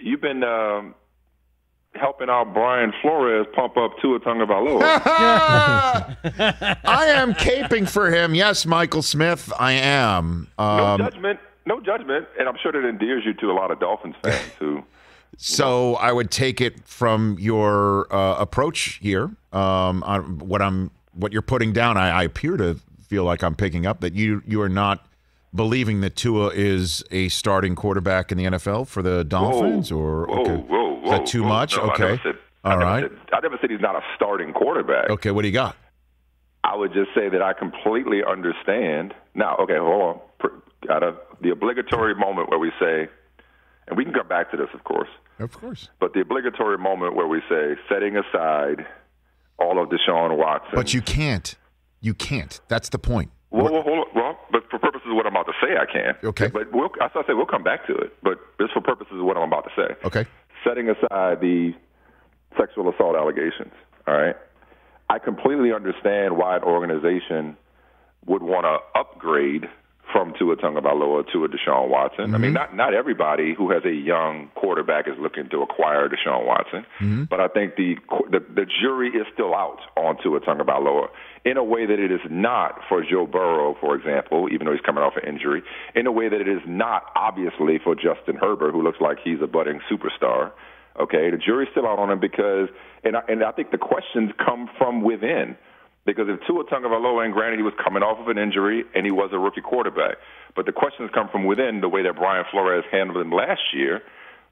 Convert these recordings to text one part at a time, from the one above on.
you've been helping out Brian Flores pump up Tua Tagovailoa. I am caping for him. Yes, Michael Smith, I am. No judgment, and I'm sure that endears you to a lot of Dolphins fans who. So I would take it from your approach here. What you're putting down, I appear to feel like I'm picking up that you are not believing that Tua is a starting quarterback in the NFL for the Dolphins, Whoa, is that too much? No, okay, I never said he's not a starting quarterback. Okay, what do you got? I would just say that I completely understand. Now, okay, hold on. Got the obligatory moment where we say, and we can come back to this, of course. Of course. But the obligatory moment where we say, setting aside all of Deshaun Watson. But you can't. You can't. That's the point. Well, but for purposes of what I'm about to say, I can. Okay. But as I say, we'll come back to it. But just for purposes of what I'm about to say. Okay. Setting aside the sexual assault allegations, all right? I completely understand why an organization would want to upgrade from Tua Tagovailoa to a Deshaun Watson. Mm-hmm. I mean, not everybody who has a young quarterback is looking to acquire Deshaun Watson, but I think the jury is still out on Tua Tagovailoa in a way that it is not for Joe Burrow, for example, even though he's coming off an injury, in a way that it is not, obviously, for Justin Herbert, who looks like he's a budding superstar. Okay, the jury's still out on him because, and I think the questions come from within. Because if Tua Tagovailoa, and granted he was coming off of an injury and he was a rookie quarterback, but the questions come from within the way that Brian Flores handled him last year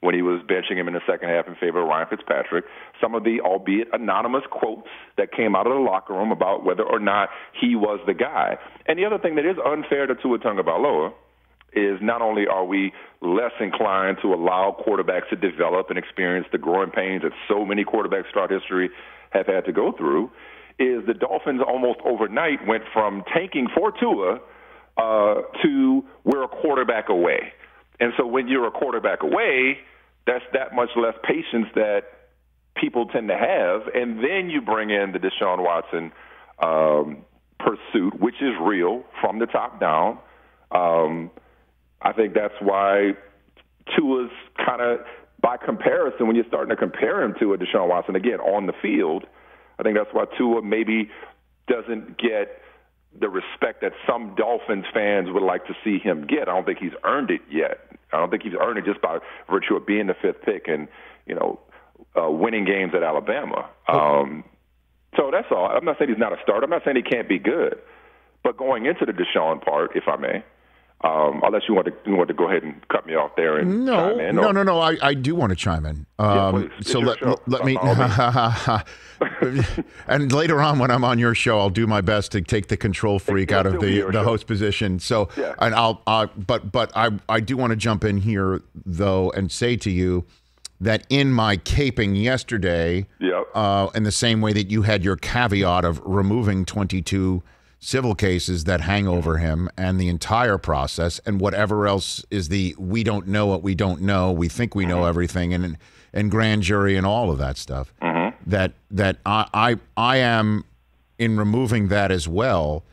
when he was benching him in the second half in favor of Ryan Fitzpatrick, some of the, albeit anonymous, quotes that came out of the locker room about whether or not he was the guy. And the other thing that is unfair to Tua Tagovailoa is not only are we less inclined to allow quarterbacks to develop and experience the growing pains that so many quarterbacks throughout history have had to go through, is the Dolphins almost overnight went from tanking for Tua to we're a quarterback away. And so when you're a quarterback away, that's that much less patience that people tend to have. And then you bring in the Deshaun Watson pursuit, which is real from the top down. I think that's why Tua's kind of, by comparison, when you're starting to compare him to a Deshaun Watson, again, on the field, I think that's why Tua maybe doesn't get the respect that some Dolphins fans would like to see him get. I don't think he's earned it yet. I don't think he's earned it just by virtue of being the fifth pick and, winning games at Alabama. So that's all. I'm not saying he's not a starter. I'm not saying he can't be good. But going into the Deshaun part, if I may, unless you want to go ahead and cut me off there and chime in. No. I do want to chime in. So let me. And later on, when I'm on your show, I'll do my best to take the control freak out of the host position. So, yeah. And I do want to jump in here though and say to you that in my caping yesterday, in the same way that you had your caveat of removing 22 civil cases that hang over him and the entire process and whatever else is we don't know what we don't know, we think we know everything, and grand jury and all of that stuff, that I am, in removing that as well,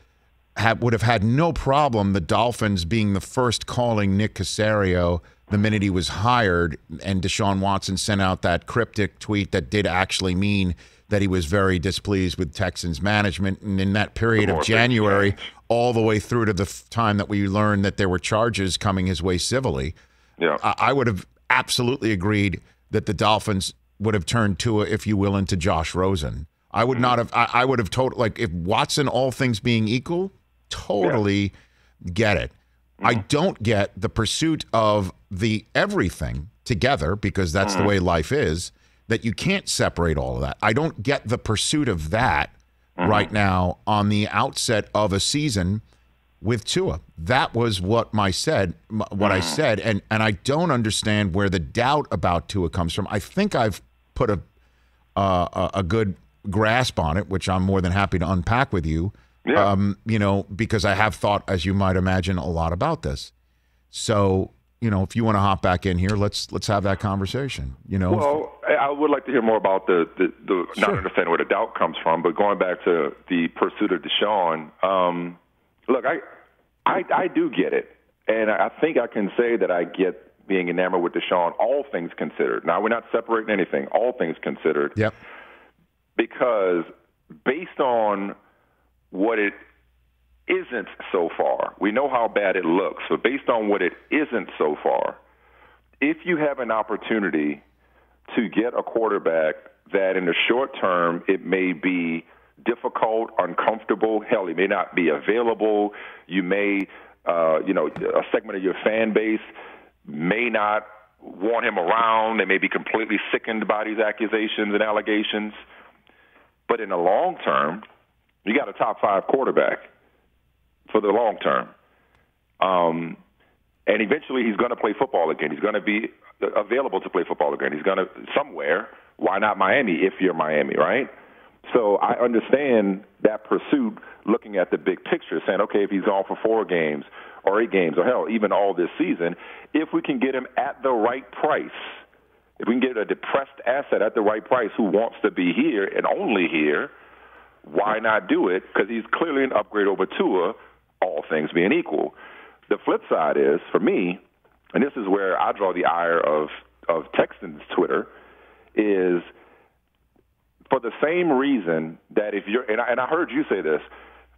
would have had no problem the Dolphins being the first calling Nick Caserio the minute he was hired, and Deshaun Watson sent out that cryptic tweet that did actually mean that he was very displeased with Texans management. And in that period of January, all the way through to the time that we learned that there were charges coming his way civilly, I would have absolutely agreed that the Dolphins would have turned Tua, if you will, into Josh Rosen. I would not have. I would have told, like, if Watson, all things being equal, totally get it. I don't get the pursuit of the everything together, because that's the way life is, that you can't separate all of that. I don't get the pursuit of that right now on the outset of a season with Tua. That was what I said, and I don't understand where the doubt about Tua comes from. I think I've put a good grasp on it, which I'm more than happy to unpack with you. Because I have thought, as you might imagine, a lot about this. So, if you want to hop back in here, let's have that conversation. Well, I would like to hear more about the not understanding where the doubt comes from, but going back to the pursuit of Deshaun. Look, I do get it, and I think I can say that I get being enamored with Deshaun, all things considered. Now, we're not separating anything, all things considered. Yep. Because based on what it isn't so far, we know how bad it looks. So based on what it isn't so far, if you have an opportunity to get a quarterback that in the short term it may be difficult, uncomfortable, hell, he may not be available, you may, a segment of your fan base may not want him around, they may be completely sickened by these accusations and allegations. But in the long term, you got a top 5 quarterback for the long term. And eventually he's going to play football again. He's going to be available to play football again. He's going to somewhere. Why not Miami if you're Miami, right? So I understand that pursuit, looking at the big picture, saying, okay, if he's gone for 4 games or 8 games or, hell, even all this season, if we can get him at the right price, if we can get a depressed asset at the right price who wants to be here and only here, why not do it? Because he's clearly an upgrade over Tua, all things being equal. The flip side is, for me, and this is where I draw the ire of Texans Twitter, is for the same reason that if you're, and I heard you say this,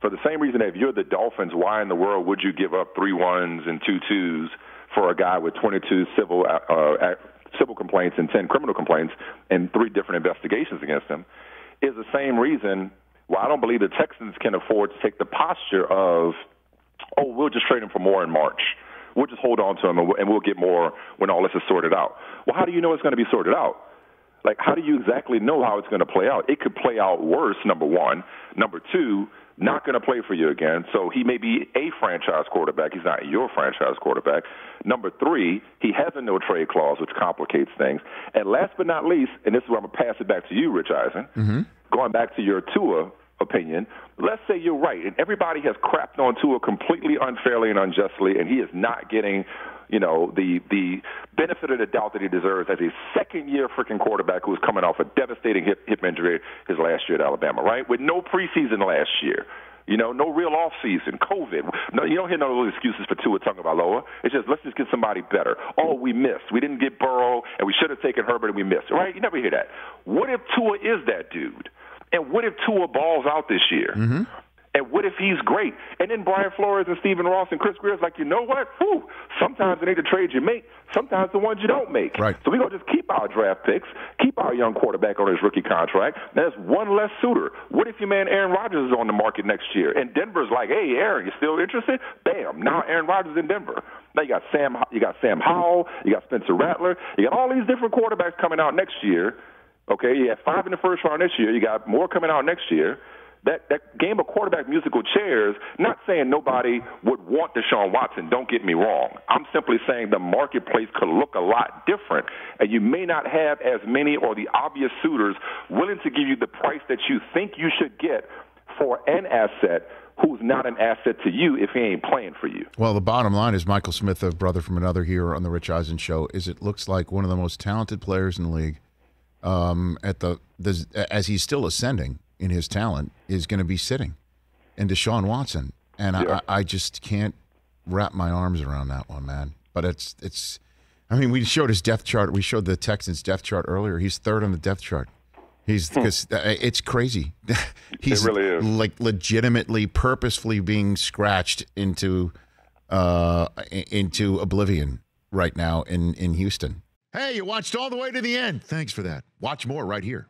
for the same reason that if you're the Dolphins, why in the world would you give up 3 1s and 2 2s for a guy with 22 civil complaints and 10 criminal complaints and 3 different investigations against him, is the same reason why I don't believe the Texans can afford to take the posture of, oh, we'll just trade him for more in March. We'll just hold on to him and we'll get more when all this is sorted out. Well, how do you know it's going to be sorted out? Like, how do you exactly know how it's going to play out? It could play out worse, number one. Number two, not going to play for you again. So he may be a franchise quarterback. He's not your franchise quarterback. Number three, he has a no-trade clause, which complicates things. And last but not least, and this is where I'm going to pass it back to you, Rich Eisen, going back to your Tua opinion, let's say you're right, and everybody has crapped on Tua completely unfairly and unjustly, and he is not getting, the benefit of the doubt that he deserves as a second-year freaking quarterback who was coming off a devastating hip injury his last year at Alabama, right? With no preseason last year. No real offseason, COVID. No, you don't hear no those excuses for Tua Tagovailoa. It's just, let's just get somebody better. Oh, we missed. We didn't get Burrow, and we should have taken Herbert, and we missed. Right? You never hear that. What if Tua is that dude? And what if Tua balls out this year? And what if he's great? And then Brian Flores and Stephen Ross and Chris Greer's like, you know what? Sometimes it ain't the trades you make, sometimes the ones you don't make. Right. So we're going to just keep our draft picks, keep our young quarterback on his rookie contract. There's one less suitor. What if your man Aaron Rodgers is on the market next year? And Denver's like, hey, Aaron, you still interested? Bam, now Aaron Rodgers in Denver. Now you got Sam Howell, you got Spencer Rattler, you got all these different quarterbacks coming out next year. Okay, you have 5 in the first round this year. You got more coming out next year. That game of quarterback musical chairs, not saying nobody would want Deshaun Watson, don't get me wrong. I'm simply saying the marketplace could look a lot different, and you may not have as many or the obvious suitors willing to give you the price that you think you should get for an asset who's not an asset to you if he ain't playing for you. Well, the bottom line is Michael Smith, a brother from another here on the Rich Eisen Show, is it looks like one of the most talented players in the league as he's still ascending in his talent, is going to be sitting in Deshaun Watson. And yeah. I just can't wrap my arms around that one, man. But it's I mean, we showed his depth chart. We showed the Texans depth chart earlier. He's 3rd on the depth chart. Because it's crazy. He's it really is. Like legitimately, purposefully being scratched into oblivion right now in Houston. Hey, you watched all the way to the end. Thanks for that. Watch more right here.